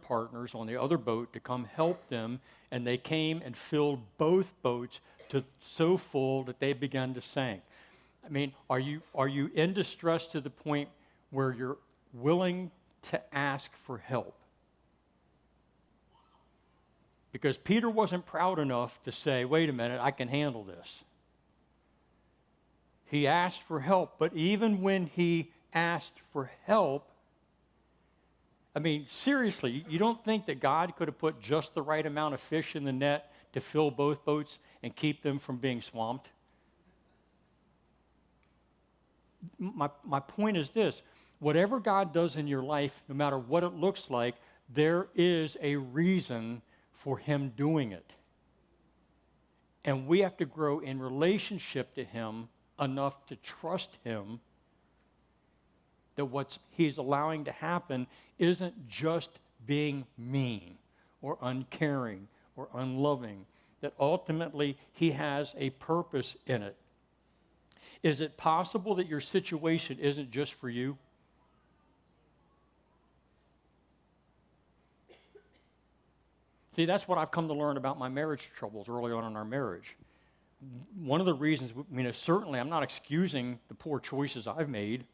partners on the other boat to come help them, and they came and filled both boats to so full that they began to sink. I mean, are you in distress to the point where you're willing to ask for help? Because Peter wasn't proud enough to say, wait a minute, I can handle this. He asked for help, but even when he asked for help, I mean, seriously, you don't think that God could have put just the right amount of fish in the net to fill both boats and keep them from being swamped? My point is this: whatever God does in your life, no matter what it looks like, there is a reason for him doing it. And we have to grow in relationship to him enough to trust him that what he's allowing to happen isn't just being mean or uncaring or unloving, that ultimately he has a purpose in it. Is it possible that your situation isn't just for you? See, that's what I've come to learn about my marriage troubles early on in our marriage. One of the reasons, certainly I'm not excusing the poor choices I've made,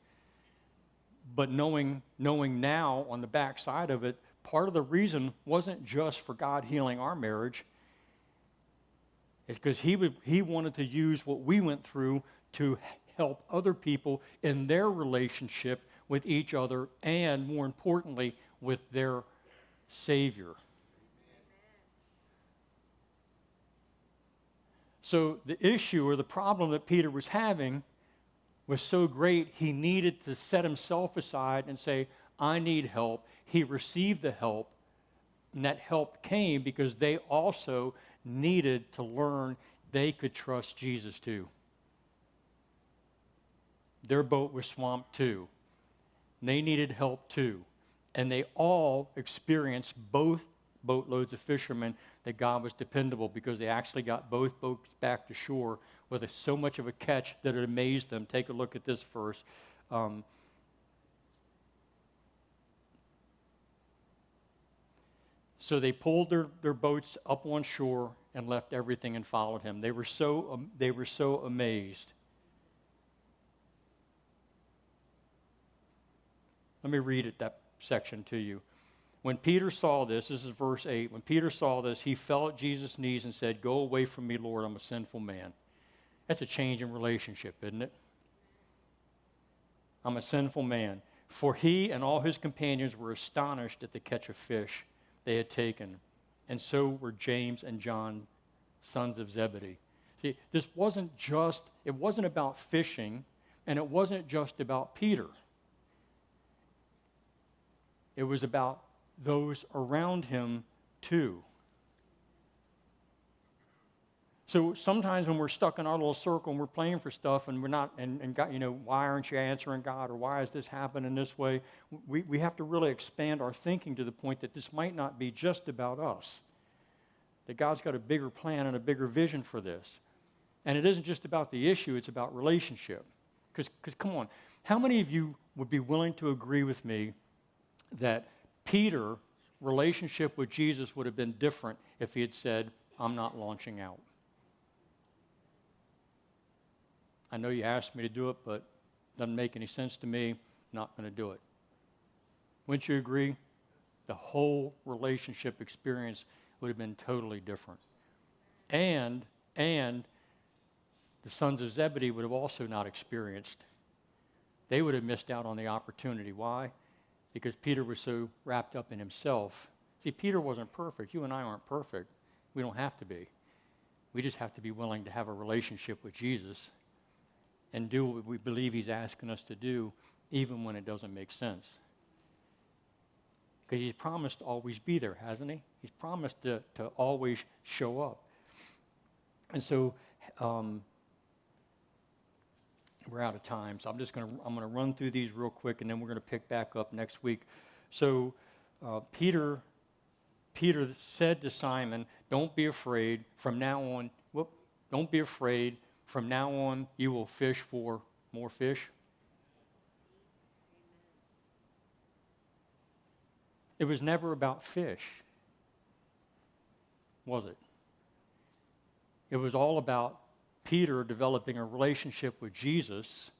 but knowing now on the backside of it, part of the reason wasn't just for God healing our marriage. It's because he wanted to use what we went through to help other people in their relationship with each other and, more importantly, with their Savior. So the issue or the problem that Peter was having was so great, he needed to set himself aside and say, I need help. He received the help, and that help came because they also needed to learn they could trust Jesus too. Their boat was swamped too. They needed help too. And they all experienced, both boatloads of fishermen, that God was dependable, because they actually got both boats back to shore with so much of a catch that it amazed them. Take a look at this verse. So they pulled their boats up on shore and left everything and followed him. They were so amazed. Let me read it, that section to you. When Peter saw this is verse 8, when Peter saw this, he fell at Jesus' knees and said, Go away from me, Lord, I'm a sinful man. That's a change in relationship, isn't it? I'm a sinful man. For he and all his companions were astonished at the catch of fish they had taken, and so were James and John, sons of Zebedee. See, it wasn't about fishing, and it wasn't just about Peter. It was about those around him too. So sometimes when we're stuck in our little circle and we're playing for stuff and we're not, and God, why aren't you answering God, or why is this happening this way? We have to really expand our thinking to the point that this might not be just about us. That God's got a bigger plan and a bigger vision for this. And it isn't just about the issue, it's about relationship. Because come on, how many of you would be willing to agree with me that Peter's relationship with Jesus would have been different if he had said, I'm not launching out? I know you asked me to do it, but it doesn't make any sense to me. Not going to do it. Wouldn't you agree? The whole relationship experience would have been totally different. And the sons of Zebedee would have also not experienced. They would have missed out on the opportunity. Why? Because Peter was so wrapped up in himself. See, Peter wasn't perfect. You and I aren't perfect. We don't have to be. We just have to be willing to have a relationship with Jesus and do what we believe he's asking us to do, even when it doesn't make sense. Because he's promised to always be there, hasn't he? He's promised to always show up. And so we're out of time, so I'm going to run through these real quick, and then we're going to pick back up next week. So Peter said to Simon, don't be afraid. From now on, don't be afraid. From now on, you will fish for more fish. It was never about fish, was it? It was all about Peter developing a relationship with Jesus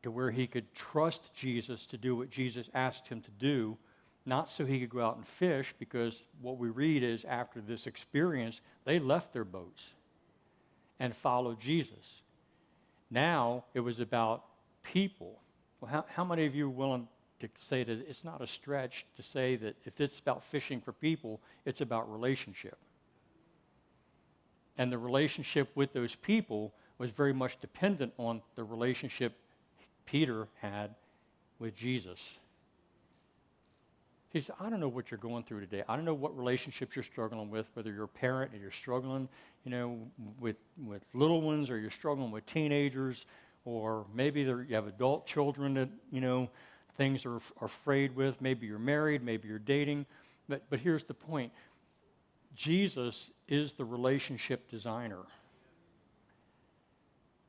to where he could trust Jesus to do what Jesus asked him to do, not so he could go out and fish, because what we read is after this experience, they left their boats and followed Jesus. Now it was about people. Well, how many of you are willing to say that it's not a stretch to say that if it's about fishing for people, it's about relationship? And the relationship with those people was very much dependent on the relationship Peter had with Jesus. He said, I don't know what you're going through today. I don't know what relationships you're struggling with, whether you're a parent and you're struggling, with little ones, or you're struggling with teenagers, or maybe you have adult children that, things are afraid with. Maybe you're married, maybe you're dating. But here's the point. Jesus is the relationship designer.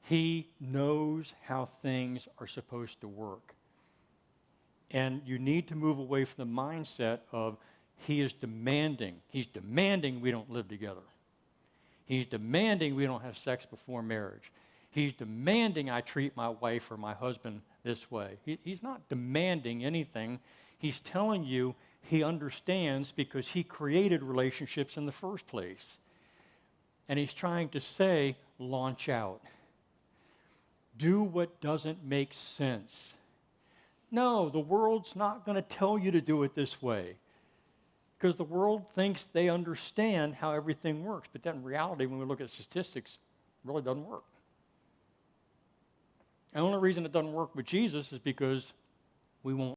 He knows how things are supposed to work. And you need to move away from the mindset of he is demanding. He's demanding we don't live together. He's demanding we don't have sex before marriage. He's demanding I treat my wife or my husband this way. He's not demanding anything. He's telling you he understands because he created relationships in the first place. And he's trying to say, launch out. Do what doesn't make sense. No, the world's not going to tell you to do it this way, because the world thinks they understand how everything works. But then in reality, when we look at statistics, it really doesn't work. And the only reason it doesn't work with Jesus is because we won't